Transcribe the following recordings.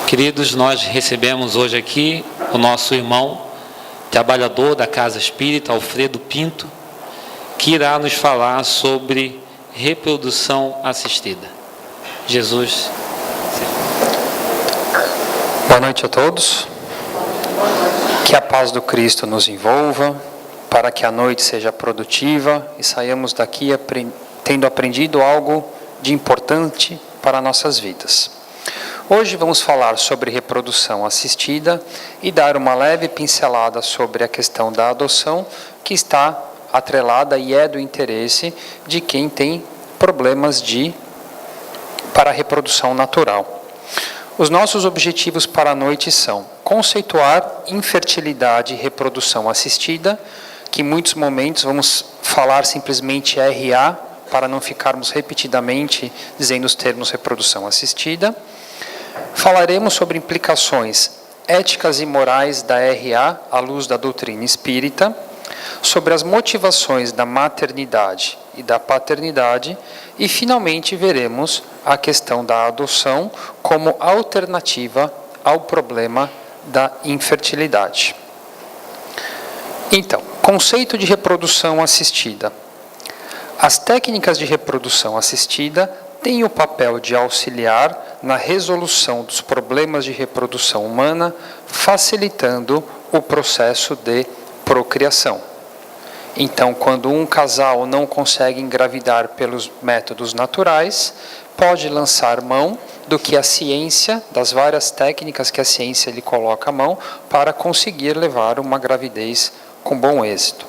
Queridos, nós recebemos hoje aqui o nosso irmão, trabalhador da Casa Espírita, Alfredo Pinto, que irá nos falar sobre reprodução assistida. Jesus. Boa noite a todos. Que a paz do Cristo nos envolva, para que a noite seja produtiva e saiamos daqui tendo aprendido algo de importante para nossas vidas. Hoje vamos falar sobre reprodução assistida e dar uma leve pincelada sobre a questão da adoção, que está atrelada e é do interesse de quem tem problemas para a reprodução natural. Os nossos objetivos para a noite são conceituar infertilidade e reprodução assistida, que em muitos momentos vamos falar simplesmente RA, para não ficarmos repetidamente dizendo os termos reprodução assistida. Falaremos sobre implicações éticas e morais da RA à luz da doutrina espírita, sobre as motivações da maternidade e da paternidade e, finalmente, veremos a questão da adoção como alternativa ao problema da infertilidade. Então, conceito de reprodução assistida. As técnicas de reprodução assistida têm o papel de auxiliar na resolução dos problemas de reprodução humana, facilitando o processo de procriação. Então, quando um casal não consegue engravidar pelos métodos naturais, pode lançar mão do que a ciência, das várias técnicas que a ciência lhe coloca à mão, para conseguir levar uma gravidez com bom êxito.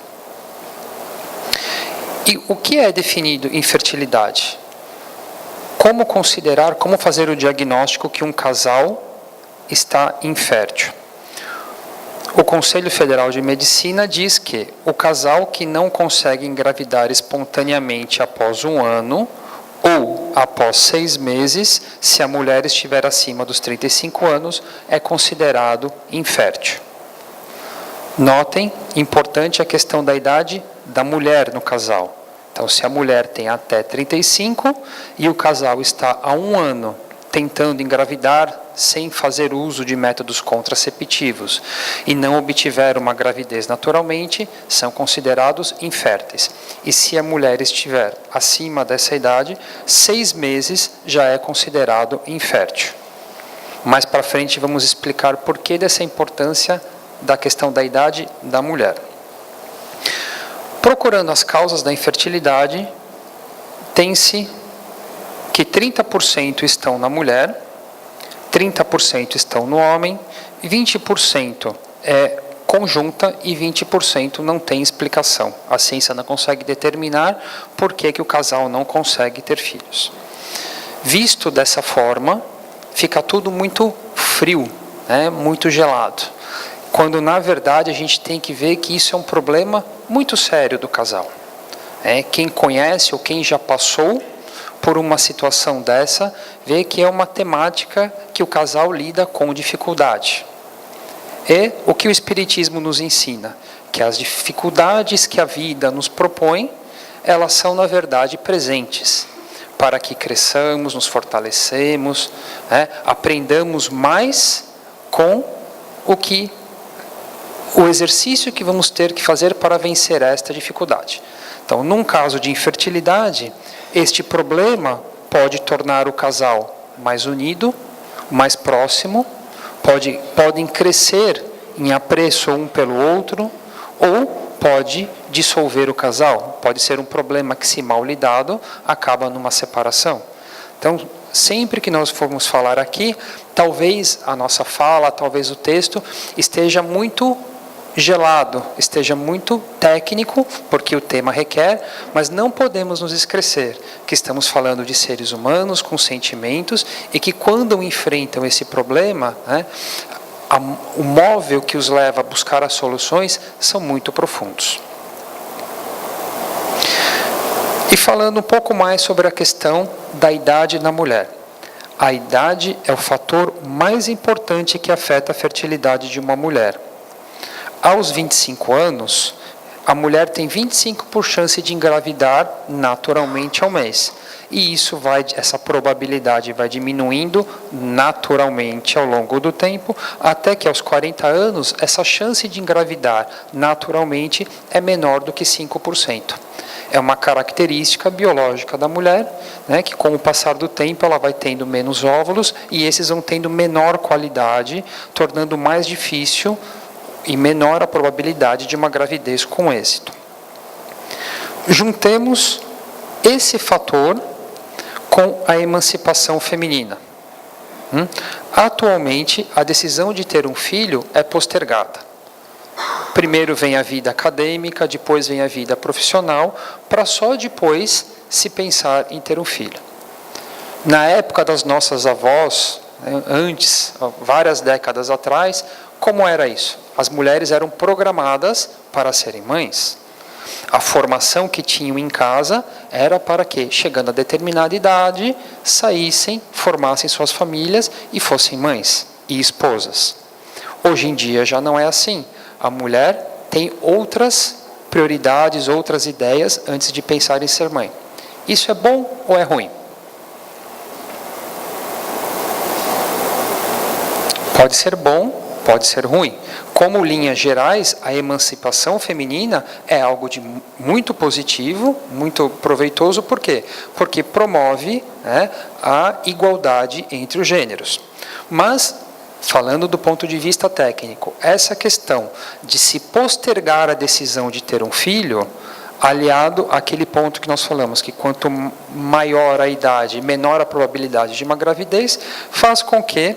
E o que é definido infertilidade? Como considerar, como fazer o diagnóstico que um casal está infértil? O Conselho Federal de Medicina diz que o casal que não consegue engravidar espontaneamente após 1 ano ou após 6 meses, se a mulher estiver acima dos 35 anos, é considerado infértil. Notem, importante a questão da idade da mulher no casal. Então, se a mulher tem até 35 e o casal está há 1 ano tentando engravidar sem fazer uso de métodos contraceptivos e não obtiver uma gravidez naturalmente, são considerados inférteis. E se a mulher estiver acima dessa idade, 6 meses já é considerado infértil. Mais para frente vamos explicar por que dessa importância da questão da idade da mulher. Procurando as causas da infertilidade, tem-se que 30% estão na mulher, 30% estão no homem, 20% é conjunta e 20% não tem explicação. A ciência não consegue determinar por que o casal não consegue ter filhos. Visto dessa forma, fica tudo muito frio, muito gelado. Quando, na verdade, a gente tem que ver que isso é um problema muito sério do casal. Quem conhece ou quem já passou por uma situação dessa, vê que é uma temática que o casal lida com dificuldade. E o que o Espiritismo nos ensina? Que as dificuldades que a vida nos propõe, elas são, na verdade, presentes, para que cresçamos, nos fortalecemos, aprendamos mais com o exercício que vamos ter que fazer para vencer esta dificuldade. Então, num caso de infertilidade, este problema pode tornar o casal mais unido, mais próximo, podem crescer em apreço um pelo outro, ou pode dissolver o casal. Pode ser um problema que, se mal lidado, acaba numa separação. Então, sempre que nós formos falar aqui, talvez a nossa fala, talvez o texto esteja muito gelado, esteja muito técnico, porque o tema requer, mas não podemos nos esquecer que estamos falando de seres humanos com sentimentos e que, quando enfrentam esse problema, o móvel que os leva a buscar as soluções são muito profundos. E falando um pouco mais sobre a questão da idade na mulher. A idade é o fator mais importante que afeta a fertilidade de uma mulher. Aos 25 anos, a mulher tem 25% de engravidar naturalmente ao mês. e essa probabilidade vai diminuindo naturalmente ao longo do tempo, até que aos 40 anos, essa chance de engravidar naturalmente é menor do que 5%. É uma característica biológica da mulher, né, que com o passar do tempo ela vai tendo menos óvulos e esses vão tendo menor qualidade, tornando mais difícil e menor a probabilidade de uma gravidez com êxito. Juntemos esse fator com a emancipação feminina. Atualmente, a decisão de ter um filho é postergada. Primeiro vem a vida acadêmica, depois vem a vida profissional, para só depois se pensar em ter um filho. Na época das nossas avós, antes, várias décadas atrás, como era isso? As mulheres eram programadas para serem mães. A formação que tinham em casa era para que, chegando a determinada idade, saíssem, formassem suas famílias e fossem mães e esposas. Hoje em dia já não é assim. A mulher tem outras prioridades, outras ideias antes de pensar em ser mãe. Isso é bom ou é ruim? Pode ser bom, pode ser ruim. Como linhas gerais, a emancipação feminina é algo de muito positivo, muito proveitoso. Por quê? Porque promove, né, a igualdade entre os gêneros. Mas, falando do ponto de vista técnico, essa questão de se postergar a decisão de ter um filho, aliado àquele ponto que nós falamos, que quanto maior a idade, menor a probabilidade de uma gravidez, faz com que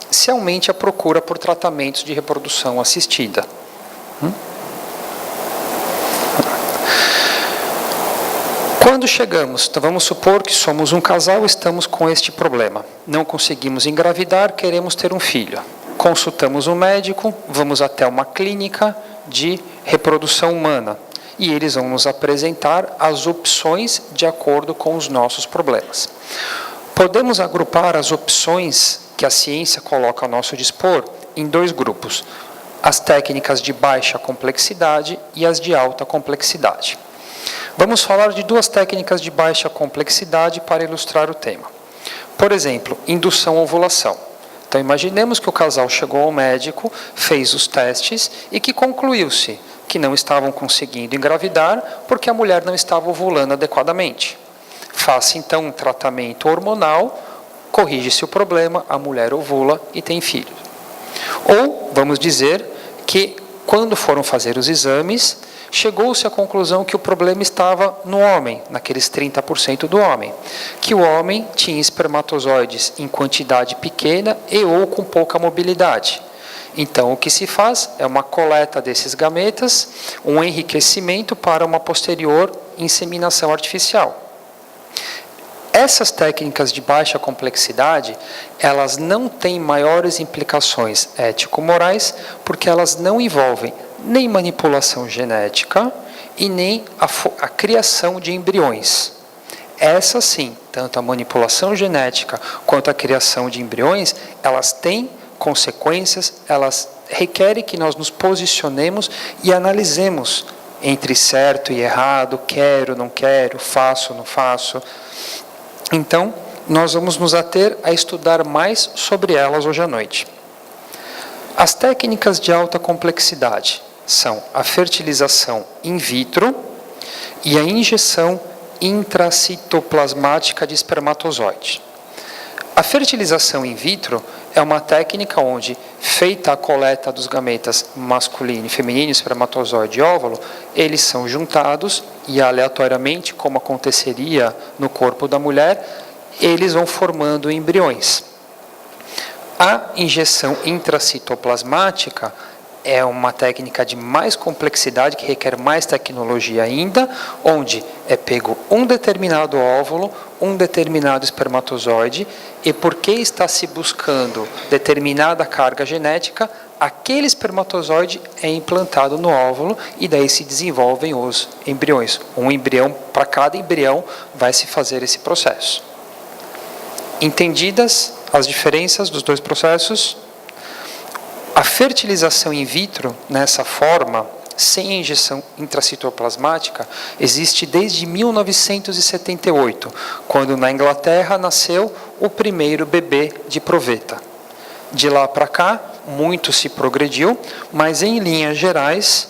se aumente a procura por tratamentos de reprodução assistida. Quando chegamos, então vamos supor que somos um casal, estamos com este problema. Não conseguimos engravidar, queremos ter um filho. Consultamos um médico, vamos até uma clínica de reprodução humana. E eles vão nos apresentar as opções de acordo com os nossos problemas. Podemos agrupar as opções que a ciência coloca ao nosso dispor em dois grupos: as técnicas de baixa complexidade e as de alta complexidade. Vamos falar de duas técnicas de baixa complexidade para ilustrar o tema. Por exemplo, indução-ovulação. Então, imaginemos que o casal chegou ao médico, fez os testes e que concluiu-se que não estavam conseguindo engravidar porque a mulher não estava ovulando adequadamente. Faça, então, um tratamento hormonal, corrige-se o problema, a mulher ovula e tem filho. Ou, vamos dizer que, quando foram fazer os exames, chegou-se à conclusão que o problema estava no homem, naqueles 30% do homem, que o homem tinha espermatozoides em quantidade pequena e ou com pouca mobilidade. Então, o que se faz é uma coleta desses gametas, um enriquecimento para uma posterior inseminação artificial. Essas técnicas de baixa complexidade, elas não têm maiores implicações ético-morais, porque elas não envolvem nem manipulação genética e nem a criação de embriões. Essa sim, tanto a manipulação genética quanto a criação de embriões, elas têm consequências, elas requerem que nós nos posicionemos e analisemos entre certo e errado, quero, não quero, faço, não faço. Então, nós vamos nos ater a estudar mais sobre elas hoje à noite. As técnicas de alta complexidade são a fertilização in vitro e a injeção intracitoplasmática de espermatozoide. A fertilização in vitro é uma técnica onde, feita a coleta dos gametas masculino e feminino, espermatozoide e óvulo, eles são juntados e aleatoriamente, como aconteceria no corpo da mulher, eles vão formando embriões. A injeção intracitoplasmática é uma técnica de mais complexidade, que requer mais tecnologia ainda, onde é pego um determinado óvulo, um determinado espermatozoide, e porque está se buscando determinada carga genética, aquele espermatozoide é implantado no óvulo e daí se desenvolvem os embriões. Um embrião, para cada embrião, vai se fazer esse processo. Entendidas as diferenças dos dois processos? A fertilização in vitro, nessa forma, sem a injeção intracitoplasmática existe desde 1978, quando na Inglaterra nasceu o primeiro bebê de proveta. De lá para cá, muito se progrediu, mas em linhas gerais,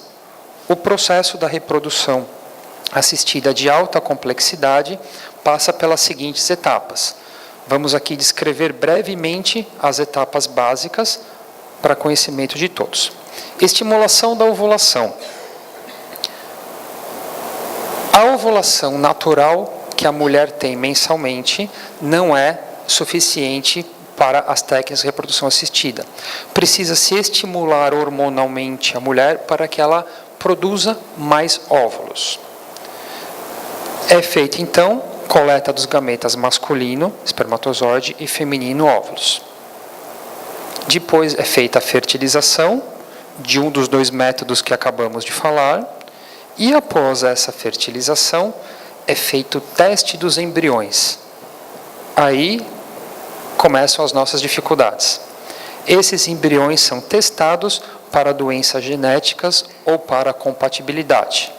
o processo da reprodução assistida de alta complexidade passa pelas seguintes etapas. Vamos aqui descrever brevemente as etapas básicas para conhecimento de todos. Estimulação da ovulação. A ovulação natural que a mulher tem mensalmente não é suficiente para as técnicas de reprodução assistida. Precisa-se estimular hormonalmente a mulher para que ela produza mais óvulos. É feita, então, coleta dos gametas masculino, espermatozoide, e feminino, óvulos. Depois é feita a fertilização de um dos dois métodos que acabamos de falar, e após essa fertilização é feito o teste dos embriões. Aí começam as nossas dificuldades. Esses embriões são testados para doenças genéticas ou para compatibilidade.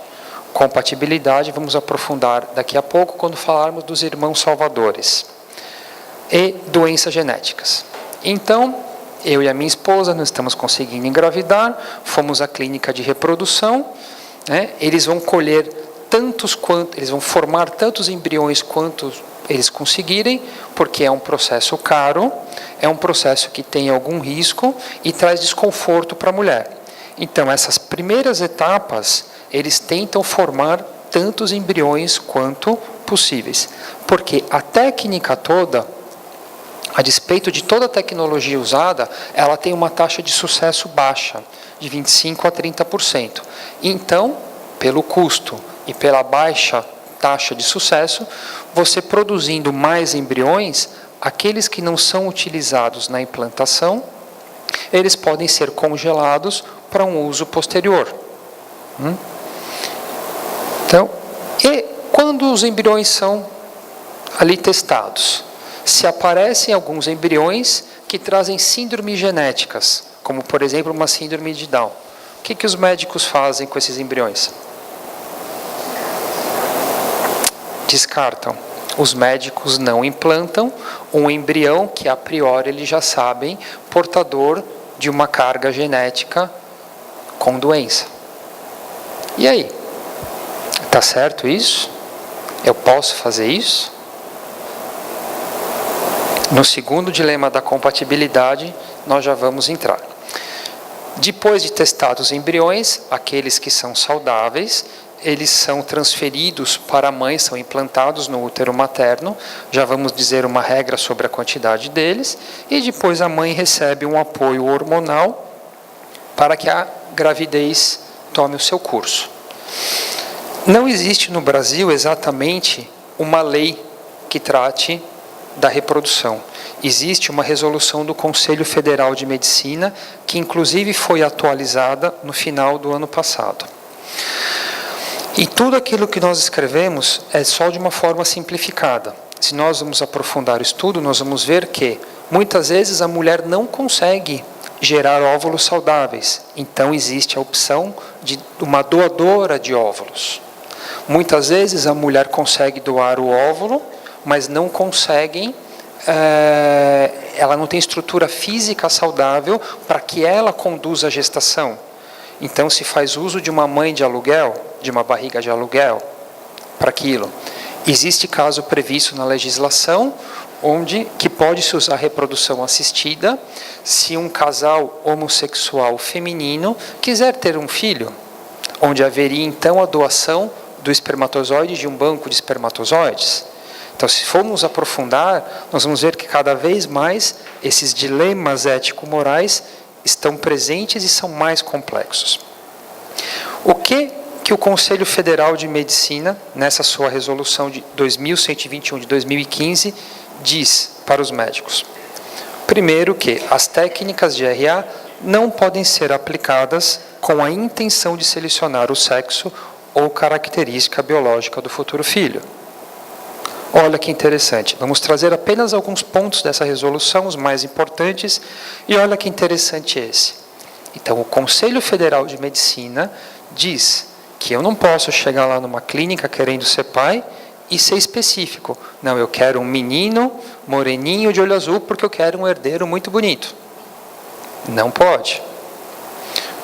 Compatibilidade vamos aprofundar daqui a pouco quando falarmos dos irmãos salvadores. E doenças genéticas. Então, eu e a minha esposa não estamos conseguindo engravidar, fomos à clínica de reprodução, né? Eles vão colher eles vão formar tantos embriões quanto eles conseguirem, porque é um processo caro, é um processo que tem algum risco e traz desconforto para a mulher. Então, essas primeiras etapas, eles tentam formar tantos embriões quanto possíveis, porque a técnica toda, a despeito de toda a tecnologia usada, ela tem uma taxa de sucesso baixa, de 25% a 30%. Então, pelo custo e pela baixa taxa de sucesso, você produzindo mais embriões, aqueles que não são utilizados na implantação, eles podem ser congelados para um uso posterior. Então, e quando os embriões são ali testados? Se aparecem alguns embriões que trazem síndromes genéticas, como, por exemplo, uma síndrome de Down. O que os médicos fazem com esses embriões? Descartam. Os médicos não implantam um embrião que, a priori, eles já sabem, portador de uma carga genética com doença. E aí? Está certo isso? Eu posso fazer isso? No segundo dilema da compatibilidade, nós já vamos entrar. Depois de testados os embriões, aqueles que são saudáveis, eles são transferidos para a mãe, são implantados no útero materno, já vamos dizer uma regra sobre a quantidade deles, e depois a mãe recebe um apoio hormonal para que a gravidez tome o seu curso. Não existe no Brasil exatamente uma lei que trate da reprodução. Existe uma resolução do Conselho Federal de Medicina, que inclusive foi atualizada no final do ano passado. E tudo aquilo que nós escrevemos é só de uma forma simplificada. Se nós vamos aprofundar o estudo, nós vamos ver que, muitas vezes, a mulher não consegue gerar óvulos saudáveis. Então, existe a opção de uma doadora de óvulos. Muitas vezes, a mulher consegue doar o óvulo, mas não conseguem, ela não tem estrutura física saudável para que ela conduza a gestação. Então, se faz uso de uma mãe de aluguel, de uma barriga de aluguel, para aquilo. Existe caso previsto na legislação, que pode-se usar reprodução assistida, se um casal homossexual feminino quiser ter um filho, onde haveria, então, a doação do espermatozoide de um banco de espermatozoides. Então, se formos aprofundar, nós vamos ver que cada vez mais esses dilemas ético-morais estão presentes e são mais complexos. O que o Conselho Federal de Medicina, nessa sua resolução de 2121 de 2015, diz para os médicos? Primeiro que as técnicas de RA não podem ser aplicadas com a intenção de selecionar o sexo ou característica biológica do futuro filho. Olha que interessante. Vamos trazer apenas alguns pontos dessa resolução, os mais importantes, e olha que interessante esse. Então, o Conselho Federal de Medicina diz que eu não posso chegar lá numa clínica querendo ser pai e ser específico. Não, eu quero um menino moreninho de olho azul porque eu quero um herdeiro muito bonito. Não pode.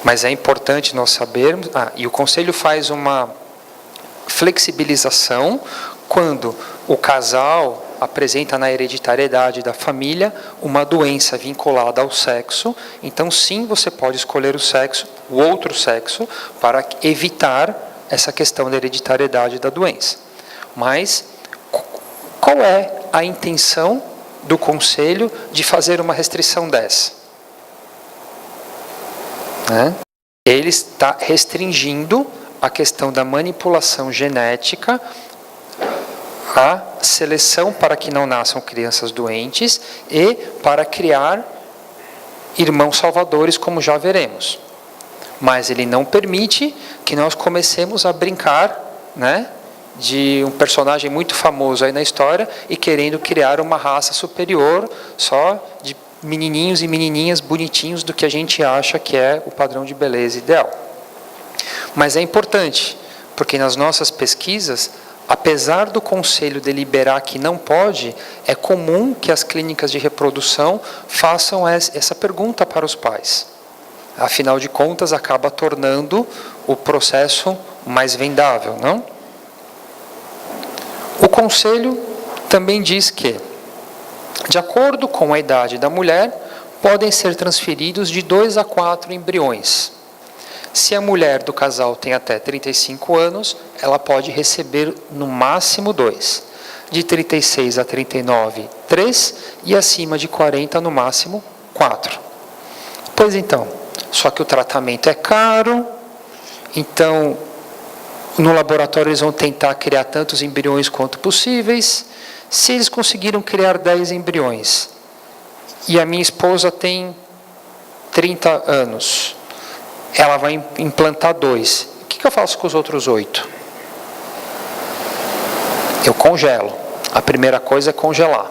Mas é importante nós sabermos... e o Conselho faz uma flexibilização quando o casal apresenta na hereditariedade da família uma doença vinculada ao sexo. Então, sim, você pode escolher o outro sexo, para evitar essa questão da hereditariedade da doença. Mas, qual é a intenção do Conselho de fazer uma restrição dessa? Ele está restringindo a questão da manipulação genética, a seleção para que não nasçam crianças doentes e para criar irmãos salvadores, como já veremos. Mas ele não permite que nós comecemos a brincar, de um personagem muito famoso aí na história e querendo criar uma raça superior só de menininhos e menininhas bonitinhos do que a gente acha que é o padrão de beleza ideal. Mas é importante, porque nas nossas pesquisas, apesar do Conselho deliberar que não pode, é comum que as clínicas de reprodução façam essa pergunta para os pais. Afinal de contas, acaba tornando o processo mais vendável, não? O Conselho também diz que, de acordo com a idade da mulher, podem ser transferidos de 2 a 4 embriões. Se a mulher do casal tem até 35 anos, ela pode receber no máximo 2. De 36 a 39, 3. E acima de 40, no máximo 4. Pois então, só que o tratamento é caro, então no laboratório eles vão tentar criar tantos embriões quanto possíveis. Se eles conseguiram criar 10 embriões, e a minha esposa tem 30 anos, ela vai implantar 2. O que eu faço com os outros 8? Eu congelo. A primeira coisa é congelar.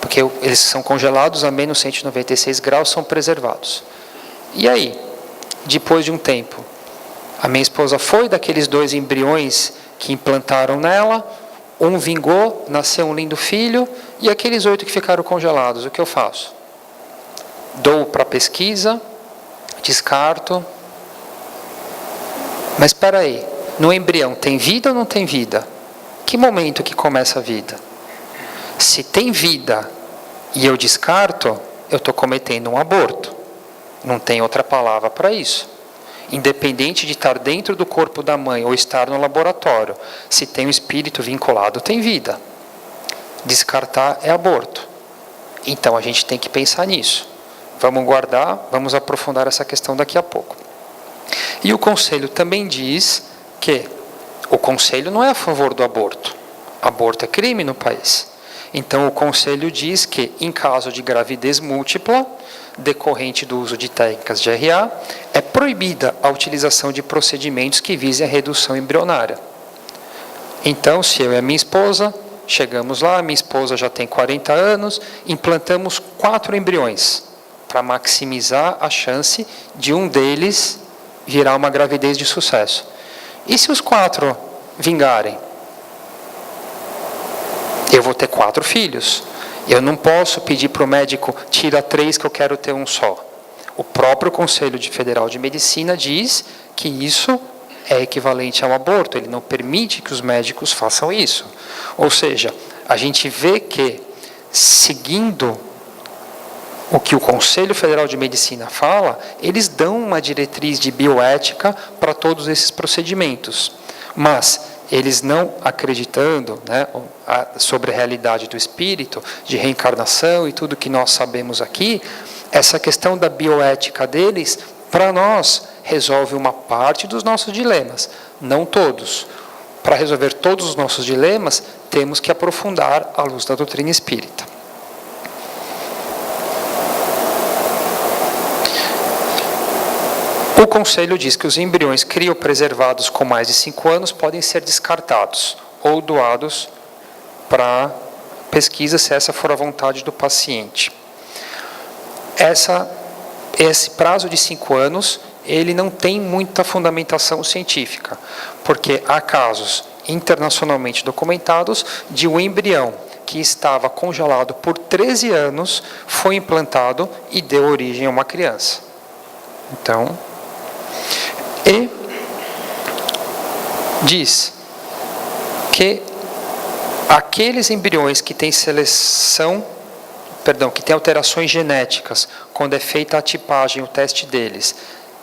Porque eles são congelados a menos 196 graus, são preservados. E aí, depois de um tempo, a minha esposa foi daqueles 2 embriões que implantaram nela, um vingou, nasceu um lindo filho, e aqueles 8 que ficaram congelados, o que eu faço? Dou para pesquisa, descarto. Mas espera aí, no embrião tem vida ou não tem vida? Que momento que começa a vida? Se tem vida e eu descarto, eu estou cometendo um aborto. Não tem outra palavra para isso. Independente de estar dentro do corpo da mãe ou estar no laboratório, se tem um espírito vinculado, tem vida. Descartar é aborto. Então a gente tem que pensar nisso. Vamos guardar, vamos aprofundar essa questão daqui a pouco. E o Conselho também diz que o Conselho não é a favor do aborto. Aborto é crime no país. Então o Conselho diz que, em caso de gravidez múltipla, decorrente do uso de técnicas de RA, é proibida a utilização de procedimentos que visem a redução embrionária. Então, se eu e a minha esposa chegamos lá, minha esposa já tem 40 anos, implantamos 4 embriões, para maximizar a chance de um deles virar uma gravidez de sucesso. E se os 4 vingarem? Eu vou ter 4 filhos. Eu não posso pedir para o médico, tira 3 que eu quero ter um só. O próprio Conselho Federal de Medicina diz que isso é equivalente ao aborto. Ele não permite que os médicos façam isso. Ou seja, a gente vê que, seguindo o que o Conselho Federal de Medicina fala, eles dão uma diretriz de bioética para todos esses procedimentos. Mas eles não acreditando, sobre a realidade do espírito, de reencarnação e tudo que nós sabemos aqui, essa questão da bioética deles, para nós, resolve uma parte dos nossos dilemas, não todos. Para resolver todos os nossos dilemas, temos que aprofundar a luz da doutrina espírita. O Conselho diz que os embriões criopreservados com mais de 5 anos podem ser descartados ou doados para pesquisa, se essa for a vontade do paciente. Esse prazo de 5 anos ele não tem muita fundamentação científica, porque há casos internacionalmente documentados de um embrião que estava congelado por 13 anos, foi implantado e deu origem a uma criança. Então, e diz que aqueles embriões que têm que têm alterações genéticas, quando é feita a tipagem, o teste deles,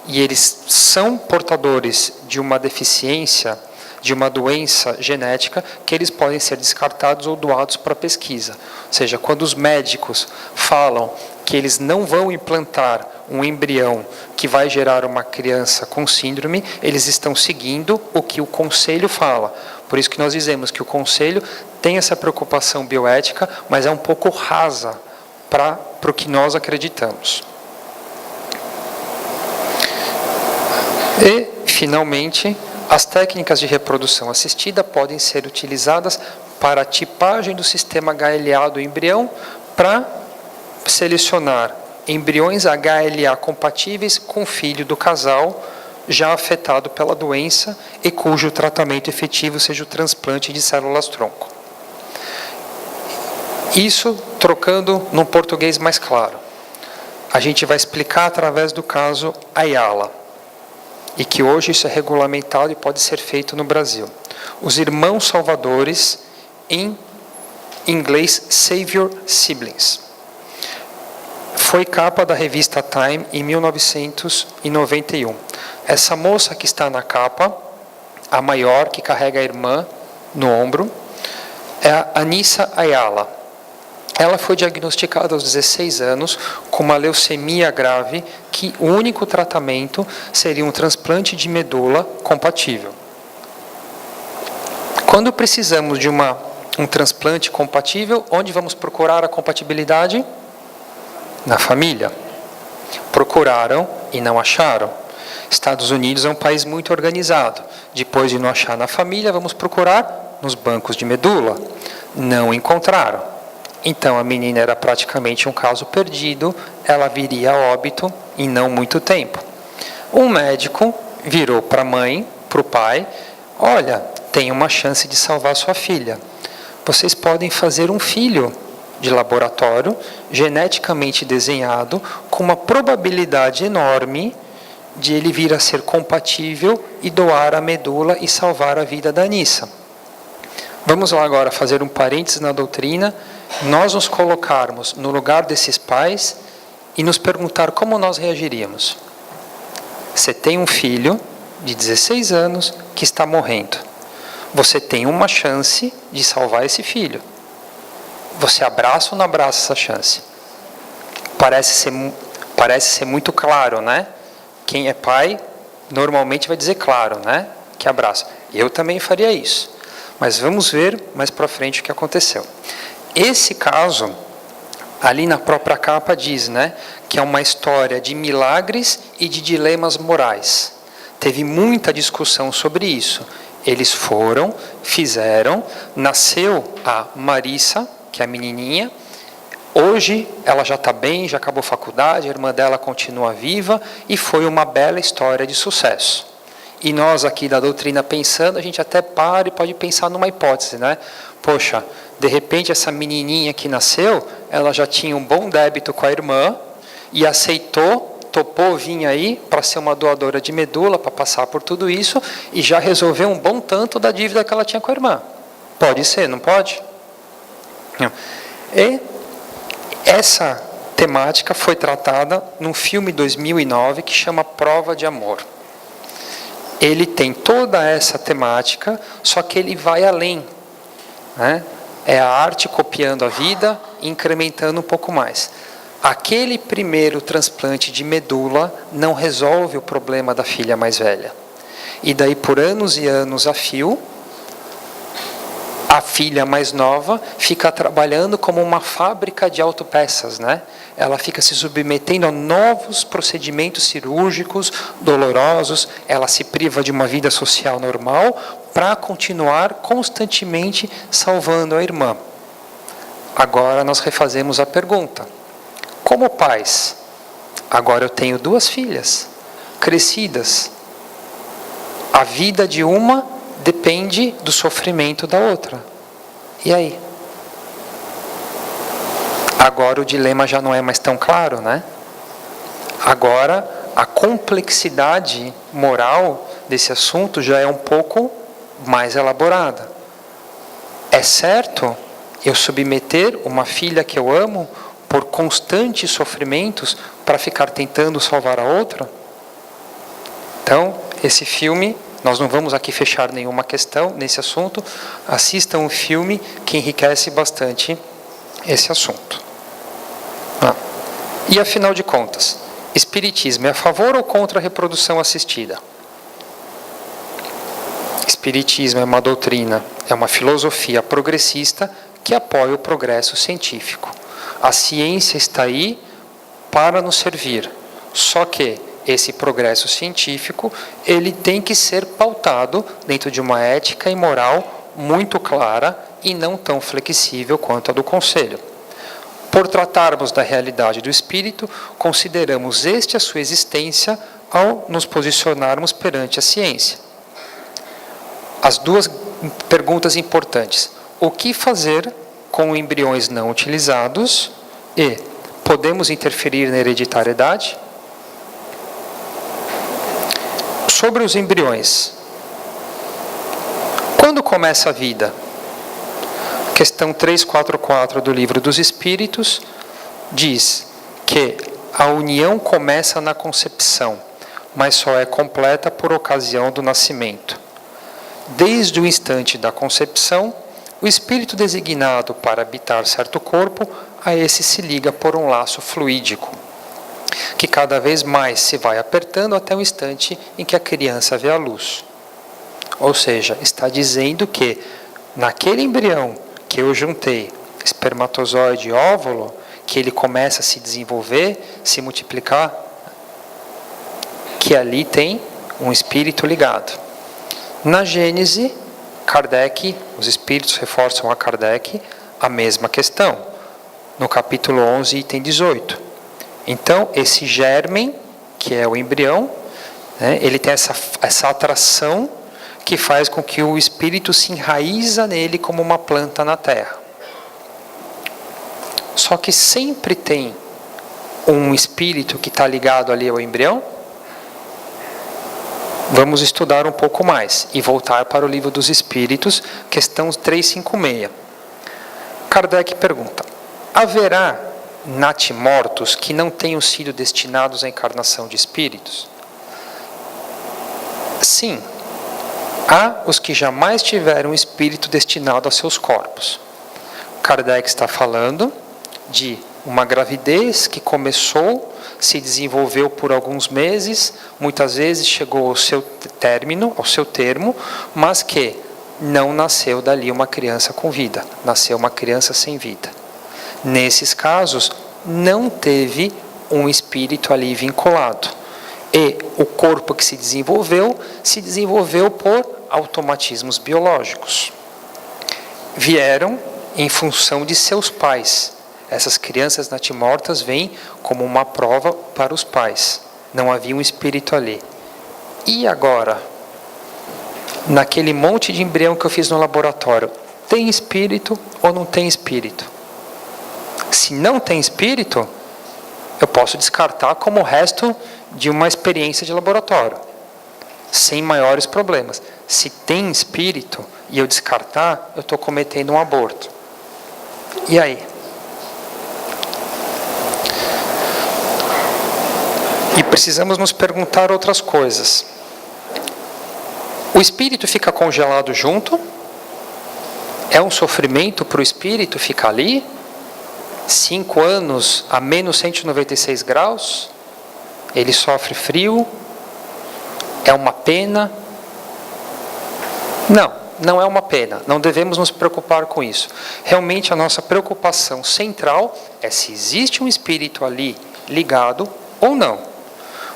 e eles são portadores de uma deficiência, de uma doença genética, que eles podem ser descartados ou doados para pesquisa. Ou seja, quando os médicos falam que eles não vão implantar um embrião que vai gerar uma criança com síndrome, eles estão seguindo o que o conselho fala. Por isso que nós dizemos que o conselho tem essa preocupação bioética, mas é um pouco rasa para o que nós acreditamos. E, finalmente, as técnicas de reprodução assistida podem ser utilizadas para a tipagem do sistema HLA do embrião para selecionar embriões HLA compatíveis com o filho do casal já afetado pela doença e cujo tratamento efetivo seja o transplante de células-tronco. Isso trocando num português mais claro. A gente vai explicar através do caso Ayala, e que hoje isso é regulamentado e pode ser feito no Brasil. Os irmãos salvadores, em inglês, Savior Siblings. Foi capa da revista Time em 1991. Essa moça que está na capa, a maior, que carrega a irmã no ombro, é a Anissa Ayala. Ela foi diagnosticada aos 16 anos com uma leucemia grave, que o único tratamento seria um transplante de medula compatível. Quando precisamos de um transplante compatível, onde vamos procurar a compatibilidade? Na família. Procuraram e não acharam. Estados Unidos é um país muito organizado. Depois de não achar na família, vamos procurar nos bancos de medula. Não encontraram. Então, a menina era praticamente um caso perdido, ela viria a óbito em não muito tempo. Um médico virou para a mãe, para o pai, olha, tem uma chance de salvar sua filha. Vocês podem fazer um filho de laboratório, geneticamente desenhado, com uma probabilidade enorme de ele vir a ser compatível e doar a medula e salvar a vida da Anissa. Vamos lá agora fazer um parênteses na doutrina, nós nos colocarmos no lugar desses pais e nos perguntar como nós reagiríamos. Você tem um filho de 16 anos que está morrendo. Você tem uma chance de salvar esse filho. Você abraça ou não abraça essa chance? Parece ser muito claro, né? Quem é pai normalmente vai dizer claro, né? Que abraça. Eu também faria isso. Mas vamos ver mais para frente o que aconteceu. Esse caso, ali na própria capa diz, né, que é uma história de milagres e de dilemas morais. Teve muita discussão sobre isso. Eles foram, fizeram, nasceu a Marissa, que é a menininha. Hoje ela já está bem, já acabou a faculdade, a irmã dela continua viva e foi uma bela história de sucesso. E nós aqui da doutrina pensando, a gente até para e pode pensar numa hipótese, né? Poxa, de repente essa menininha que nasceu, ela já tinha um bom débito com a irmã e aceitou, topou vir aí para ser uma doadora de medula, para passar por tudo isso e já resolveu um bom tanto da dívida que ela tinha com a irmã. Pode ser, não pode? E essa temática foi tratada num filme 2009 que chama Prova de Amor. Ele tem toda essa temática, só que ele vai além, né? É a arte copiando a vida, incrementando um pouco mais. Aquele primeiro transplante de medula não resolve o problema da filha mais velha. E daí, por anos e anos a fio, a filha mais nova fica trabalhando como uma fábrica de autopeças, né? Ela fica se submetendo a novos procedimentos cirúrgicos dolorosos, ela se priva de uma vida social normal para continuar constantemente salvando a irmã. Agora nós refazemos a pergunta. Como pais, agora eu tenho 2 filhas. crescidas. A vida de uma depende do sofrimento da outra. E aí? Agora o dilema já não é mais tão claro, né? Agora a complexidade moral desse assunto já é um pouco mais elaborada. É certo eu submeter uma filha que eu amo por constantes sofrimentos para ficar tentando salvar a outra? Então, esse filme, nós não vamos aqui fechar nenhuma questão nesse assunto. Assistam um filme que enriquece bastante esse assunto. E afinal de contas, Espiritismo é a favor ou contra a reprodução assistida? Espiritismo é uma doutrina, é uma filosofia progressista que apoia o progresso científico. A ciência está aí para nos servir, só que esse progresso científico ele tem que ser pautado dentro de uma ética e moral muito clara e não tão flexível quanto a do Conselho. Por tratarmos da realidade do espírito, consideramos este a sua existência ao nos posicionarmos perante a ciência. As duas perguntas importantes. O que fazer com embriões não utilizados? E podemos interferir na hereditariedade? Sobre os embriões. Quando começa a vida? Questão 344 do Livro dos Espíritos diz que a união começa na concepção, mas só é completa por ocasião do nascimento. Desde o instante da concepção, o espírito designado para habitar certo corpo, a esse se liga por um laço fluídico, que cada vez mais se vai apertando até o instante em que a criança vê a luz. Ou seja, está dizendo que naquele embrião que eu juntei, espermatozoide e óvulo, que ele começa a se desenvolver, se multiplicar, que ali tem um espírito ligado. Na Gênese, Kardec, os espíritos reforçam a Kardec a mesma questão, no capítulo 11, item 18. Então, esse germen, que é o embrião, né, ele tem essa atração que faz com que o espírito se enraiza nele como uma planta na terra. Só que sempre tem um espírito que está ligado ali ao embrião. Vamos estudar um pouco mais e voltar para o Livro dos Espíritos, questão 356. Kardec pergunta: haverá natimortos que não tenham sido destinados à encarnação de espíritos? Sim. Há os que jamais tiveram espírito destinado a seus corpos. Kardec está falando de uma gravidez que começou, se desenvolveu por alguns meses, muitas vezes chegou ao seu término, ao seu termo, mas que não nasceu dali uma criança com vida, nasceu uma criança sem vida. Nesses casos, não teve um espírito ali vinculado. E o corpo que se desenvolveu por automatismos biológicos. Vieram em função de seus pais. Essas crianças natimortas vêm como uma prova para os pais. Não havia um espírito ali. E agora? Naquele monte de embrião que eu fiz no laboratório, tem espírito ou não tem espírito? Se não tem espírito, eu posso descartar como o resto de uma experiência de laboratório, sem maiores problemas. Se tem espírito e eu descartar, eu estou cometendo um aborto. E aí? E precisamos nos perguntar outras coisas. O espírito fica congelado junto? É um sofrimento para o espírito ficar ali? 5 anos a menos 196 graus? Ele sofre frio? É uma pena? Não, não é uma pena. Não devemos nos preocupar com isso. Realmente a nossa preocupação central é se existe um espírito ali ligado ou não.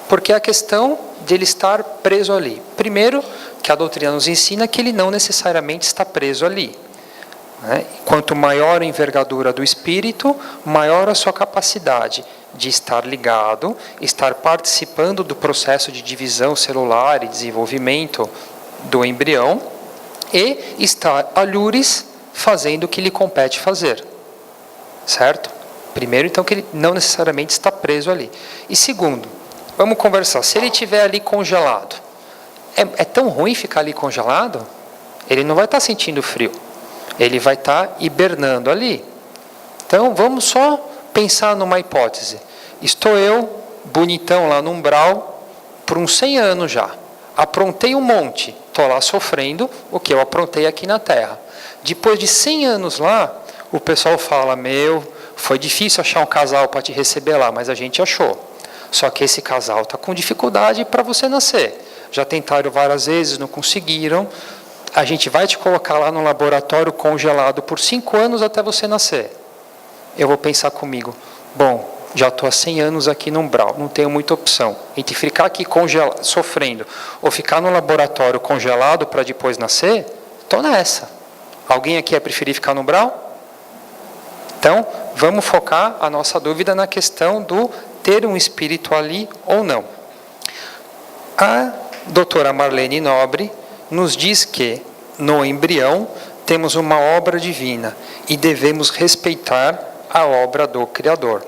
Porque é a questão dele estar preso ali. Primeiro, que a doutrina nos ensina que ele não necessariamente está preso ali. né? Quanto maior a envergadura do espírito, maior a sua capacidade de estar ligado, estar participando do processo de divisão celular e desenvolvimento do embrião e estar alhures fazendo o que lhe compete fazer. Certo? Primeiro, então, que ele não necessariamente está preso ali. E segundo, vamos conversar. Se ele estiver ali congelado, é tão ruim ficar ali congelado? Ele não vai estar sentindo frio. Ele vai estar hibernando ali. Então, vamos só pensar numa hipótese. Estou eu, bonitão lá no umbral, por uns 100 anos já. Aprontei um monte. Estou lá sofrendo o que eu aprontei aqui na Terra. Depois de 100 anos lá, o pessoal fala, foi difícil achar um casal para te receber lá, mas a gente achou. Só que esse casal está com dificuldade para você nascer. Já tentaram várias vezes, não conseguiram. A gente vai te colocar lá no laboratório congelado por 5 anos até você nascer. Eu vou pensar comigo, bom, já estou há 100 anos aqui no umbral, não tenho muita opção. Entre ficar aqui sofrendo ou ficar no laboratório congelado para depois nascer, estou nessa. Alguém aqui ia preferir ficar no umbral? Então, vamos focar a nossa dúvida na questão do ter um espírito ali ou não. A doutora Marlene Nobre nos diz que, no embrião, temos uma obra divina e devemos respeitar a obra do Criador.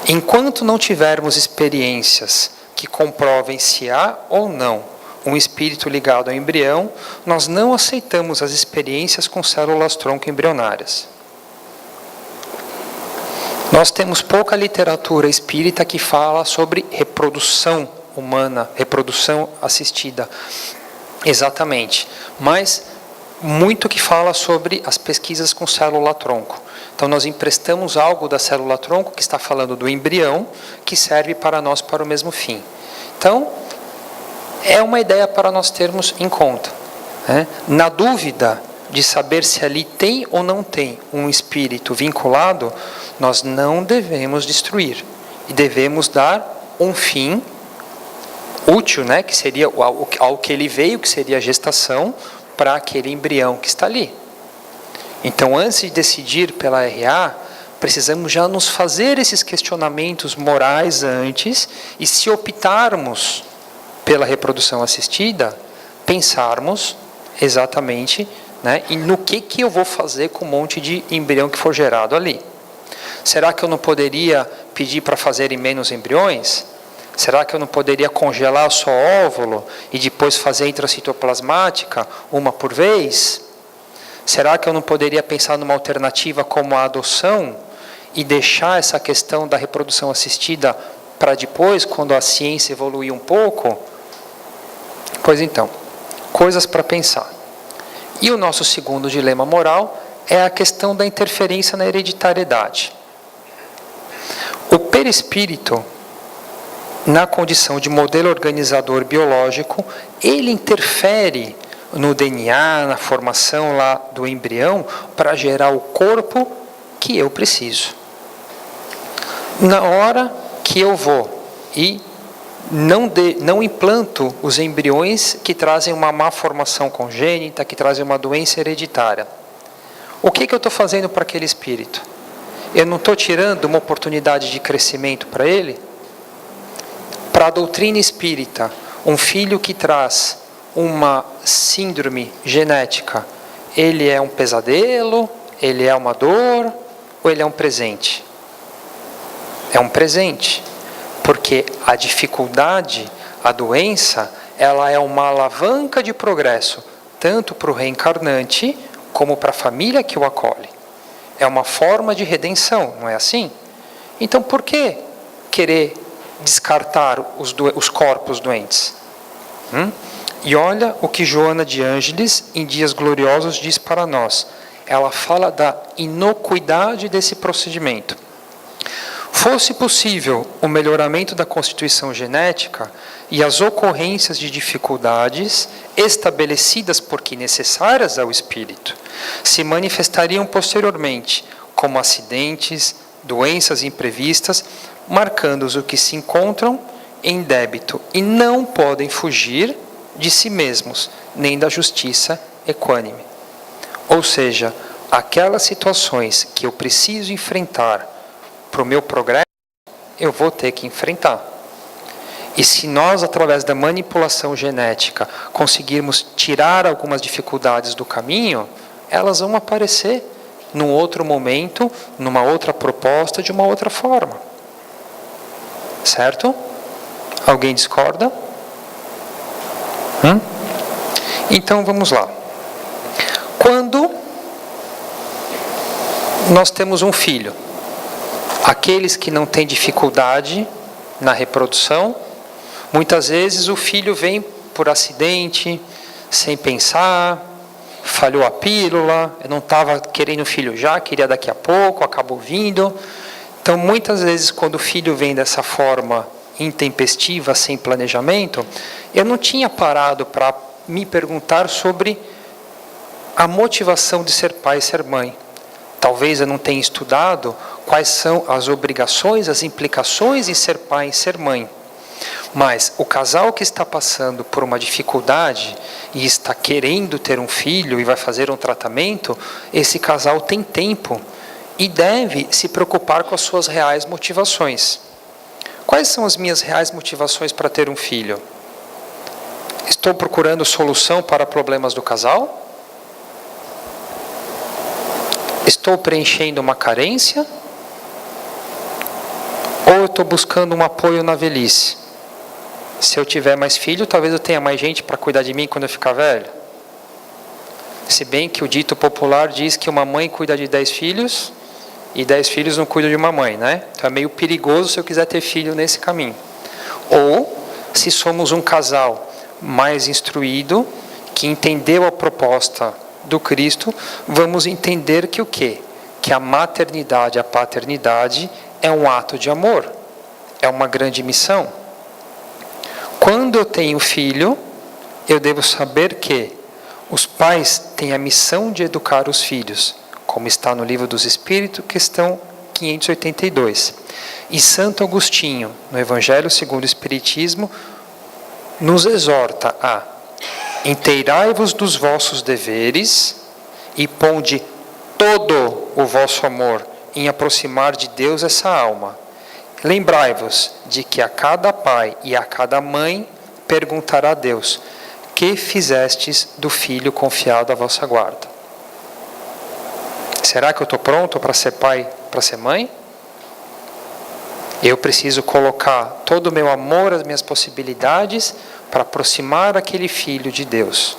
Enquanto não tivermos experiências que comprovem se há ou não um espírito ligado ao embrião, nós não aceitamos as experiências com células tronco embrionárias. Nós temos pouca literatura espírita que fala sobre reprodução humana, reprodução assistida, exatamente, mas muito que fala sobre as pesquisas com célula-tronco. Então nós emprestamos algo da célula-tronco que está falando do embrião, que serve para nós para o mesmo fim. Então, é uma ideia para nós termos em conta, né? Na dúvida de saber se ali tem ou não tem um espírito vinculado, nós não devemos destruir e devemos dar um fim útil, né, que seria ao que ele veio, que seria a gestação, para aquele embrião que está ali. Então, antes de decidir pela RA, precisamos já nos fazer esses questionamentos morais antes, e se optarmos pela reprodução assistida, pensarmos exatamente, né, e no que eu vou fazer com um monte de embrião que for gerado ali. Será que eu não poderia pedir para fazerem menos embriões? Será que eu não poderia congelar só óvulo e depois fazer intracitoplasmática, uma por vez? Será que eu não poderia pensar numa alternativa como a adoção e deixar essa questão da reprodução assistida para depois, quando a ciência evoluir um pouco? Pois então, coisas para pensar. E o nosso segundo dilema moral é a questão da interferência na hereditariedade. O perispírito, na condição de modelo organizador biológico, ele interfere no DNA, na formação lá do embrião, para gerar o corpo que eu preciso. Na hora que eu vou e não implanto os embriões que trazem uma má formação congênita, que trazem uma doença hereditária, o que eu estou fazendo para aquele espírito? Eu não estou tirando uma oportunidade de crescimento para ele? Para a doutrina espírita, um filho que traz uma síndrome genética, ele é um pesadelo, ele é uma dor, ou ele é um presente? É um presente, porque a dificuldade, a doença, ela é uma alavanca de progresso, tanto para o reencarnante, como para a família que o acolhe. É uma forma de redenção, não é assim? Então, por que querer descartar os corpos doentes? E olha o que Joana de Ângeles, em Dias Gloriosos, diz para nós. Ela fala da inocuidade desse procedimento. Fosse possível o melhoramento da constituição genética e as ocorrências de dificuldades estabelecidas porque necessárias ao espírito, se manifestariam posteriormente como acidentes, doenças imprevistas, marcando os que se encontram em débito e não podem fugir de si mesmos, nem da justiça equânime. Ou seja, aquelas situações que eu preciso enfrentar para o meu progresso, eu vou ter que enfrentar. E se nós, através da manipulação genética, conseguirmos tirar algumas dificuldades do caminho, elas vão aparecer num outro momento, numa outra proposta, de uma outra forma. Certo? Alguém discorda? Então vamos lá. Quando nós temos um filho, aqueles que não têm dificuldade na reprodução, muitas vezes o filho vem por acidente, sem pensar, falhou a pílula, eu não estava querendo o filho já, queria daqui a pouco, acabou vindo. Então, muitas vezes, quando o filho vem dessa forma intempestiva, sem planejamento, eu não tinha parado para me perguntar sobre a motivação de ser pai e ser mãe. Talvez eu não tenha estudado quais são as obrigações, as implicações em ser pai e ser mãe. Mas o casal que está passando por uma dificuldade e está querendo ter um filho e vai fazer um tratamento, esse casal tem tempo e deve se preocupar com as suas reais motivações. Quais são as minhas reais motivações para ter um filho? Estou procurando solução para problemas do casal? Estou preenchendo uma carência? Ou eu estou buscando um apoio na velhice? Se eu tiver mais filho, talvez eu tenha mais gente para cuidar de mim quando eu ficar velho. Se bem que o dito popular diz que uma mãe cuida de 10 filhos e 10 filhos não cuidam de uma mãe, né? Então é meio perigoso se eu quiser ter filho nesse caminho. Ou, se somos um casal mais instruído, que entendeu a proposta do Cristo, vamos entender que o quê? Que a maternidade, a paternidade é um ato de amor, é uma grande missão. Quando eu tenho filho, eu devo saber que os pais têm a missão de educar os filhos, como está no Livro dos Espíritos, questão 582. E Santo Agostinho, no Evangelho segundo o Espiritismo, nos exorta a: inteirai-vos dos vossos deveres e ponde todo o vosso amor em aproximar de Deus essa alma. Lembrai-vos de que a cada pai e a cada mãe perguntará a Deus: que fizestes do filho confiado à vossa guarda? Será que eu estou pronto para ser pai, para ser mãe? Eu preciso colocar todo o meu amor, as minhas possibilidades para aproximar aquele filho de Deus.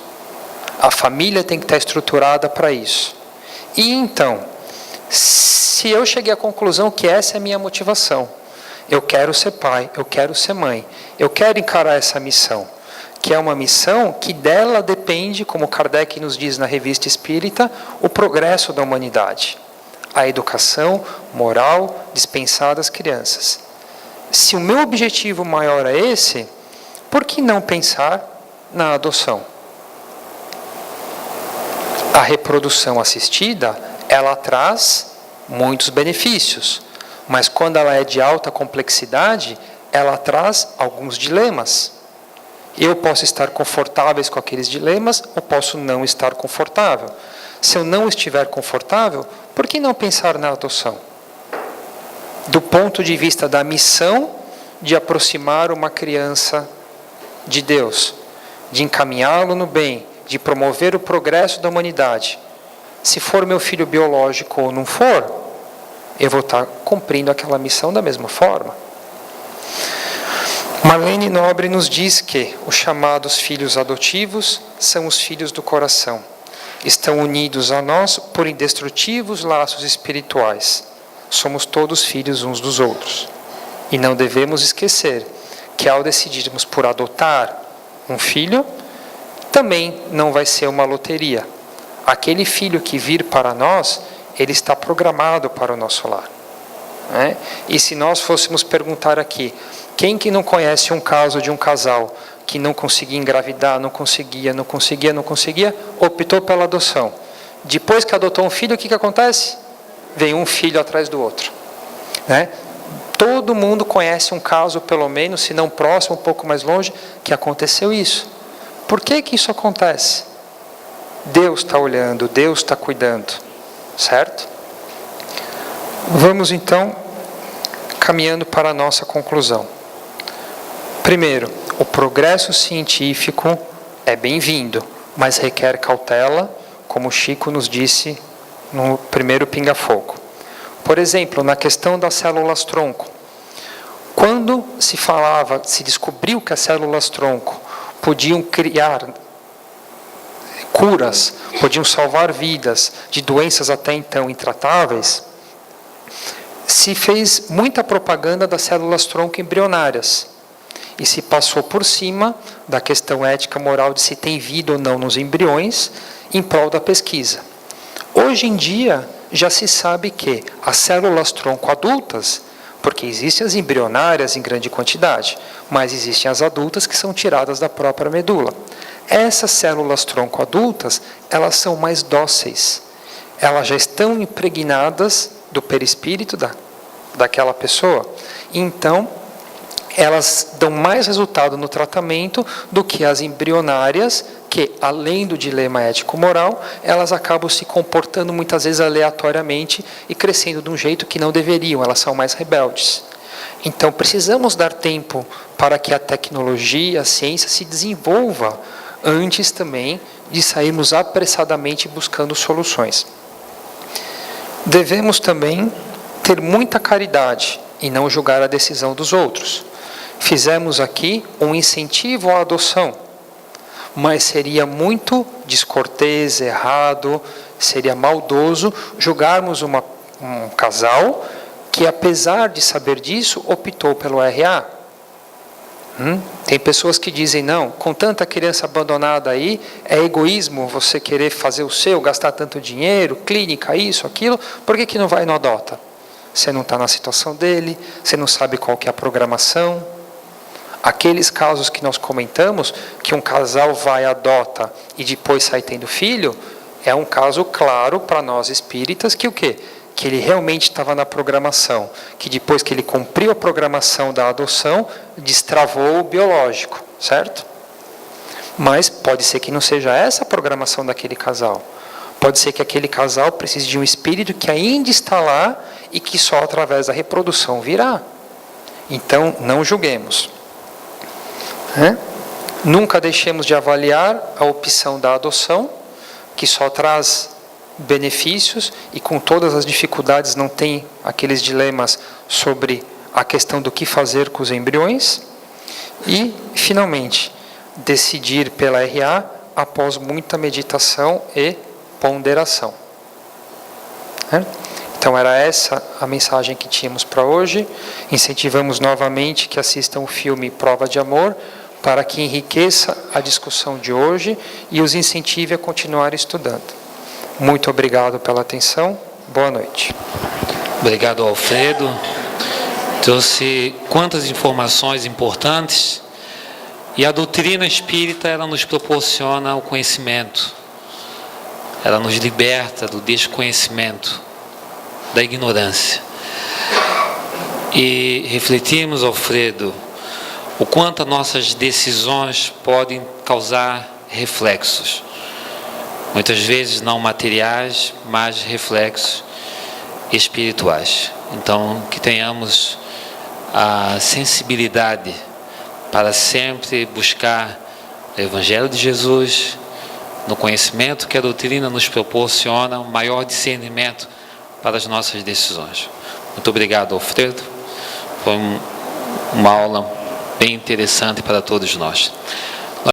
A família tem que estar estruturada para isso. E então, se eu cheguei à conclusão que essa é a minha motivação, eu quero ser pai, eu quero ser mãe, eu quero encarar essa missão, que é uma missão que dela depende, como Kardec nos diz na Revista Espírita, o progresso da humanidade, a educação moral dispensada às crianças. Se o meu objetivo maior é esse, por que não pensar na adoção? A reprodução assistida, ela traz muitos benefícios, mas quando ela é de alta complexidade, ela traz alguns dilemas. Eu posso estar confortável com aqueles dilemas, ou posso não estar confortável. Se eu não estiver confortável, por que não pensar na adoção? Do ponto de vista da missão de aproximar uma criança de Deus, de encaminhá-lo no bem, de promover o progresso da humanidade. Se for meu filho biológico ou não for, eu vou estar cumprindo aquela missão da mesma forma. Marlene Nobre nos diz que os chamados filhos adotivos são os filhos do coração. Estão unidos a nós por indestrutíveis laços espirituais. Somos todos filhos uns dos outros. E não devemos esquecer que ao decidirmos por adotar um filho, também não vai ser uma loteria. Aquele filho que vir para nós, ele está programado para o nosso lar. E se nós fôssemos perguntar aqui, quem que não conhece um caso de um casal que não conseguia engravidar, não conseguia, optou pela adoção. Depois que adotou um filho, o que acontece? Vem um filho atrás do outro. Todo mundo conhece um caso, pelo menos, se não próximo, um pouco mais longe, que aconteceu isso. Por que isso acontece? Deus está olhando, Deus está cuidando, certo? Vamos então caminhando para a nossa conclusão. Primeiro, o progresso científico é bem-vindo, mas requer cautela, como o Chico nos disse no primeiro pinga-fogo. Por exemplo, na questão das células-tronco. Quando se descobriu que as células-tronco podiam criar curas, podiam salvar vidas de doenças até então intratáveis, se fez muita propaganda das células-tronco embrionárias e se passou por cima da questão ética moral de se tem vida ou não nos embriões em prol da pesquisa. Hoje em dia já se sabe que as células-tronco adultas, porque existem as embrionárias em grande quantidade, mas existem as adultas que são tiradas da própria medula. Essas células-tronco adultas, elas são mais dóceis. Elas já estão impregnadas do perispírito daquela pessoa. Então, elas dão mais resultado no tratamento do que as embrionárias, que, além do dilema ético-moral, elas acabam se comportando muitas vezes aleatoriamente e crescendo de um jeito que não deveriam, elas são mais rebeldes. Então, precisamos dar tempo para que a tecnologia, a ciência se desenvolva antes também de sairmos apressadamente buscando soluções. Devemos também ter muita caridade e não julgar a decisão dos outros. Fizemos aqui um incentivo à adoção, mas seria muito descortês, errado, seria maldoso julgarmos um casal que, apesar de saber disso, optou pelo RA. Tem pessoas que dizem, não, com tanta criança abandonada aí, é egoísmo você querer fazer o seu, gastar tanto dinheiro, clínica, isso, aquilo, por que não vai e não adota? Você não está na situação dele, você não sabe qual que é a programação. Aqueles casos que nós comentamos, que um casal vai, adota e depois sai tendo filho, é um caso claro para nós espíritas que o quê? Que ele realmente estava na programação, que depois que ele cumpriu a programação da adoção, destravou o biológico, certo? Mas pode ser que não seja essa a programação daquele casal. Pode ser que aquele casal precise de um espírito que ainda está lá e que só através da reprodução virá. Então, não julguemos. Nunca deixemos de avaliar a opção da adoção, que só traz benefícios e com todas as dificuldades não tem aqueles dilemas sobre a questão do que fazer com os embriões. E, finalmente, decidir pela RA após muita meditação e ponderação. Então era essa a mensagem que tínhamos para hoje. Incentivamos novamente que assistam o filme Prova de Amor, para que enriqueça a discussão de hoje e os incentive a continuar estudando. Muito obrigado pela atenção. Boa noite. Obrigado, Alfredo. Trouxe quantas informações importantes. E a doutrina espírita, ela nos proporciona o conhecimento. Ela nos liberta do desconhecimento, da ignorância. E refletimos, Alfredo, o quanto as nossas decisões podem causar reflexos. Muitas vezes não materiais, mas reflexos espirituais. Então, que tenhamos a sensibilidade para sempre buscar o Evangelho de Jesus, no conhecimento que a doutrina nos proporciona, um maior discernimento para as nossas decisões. Muito obrigado, Alfredo. Foi uma aula bem interessante para todos nós.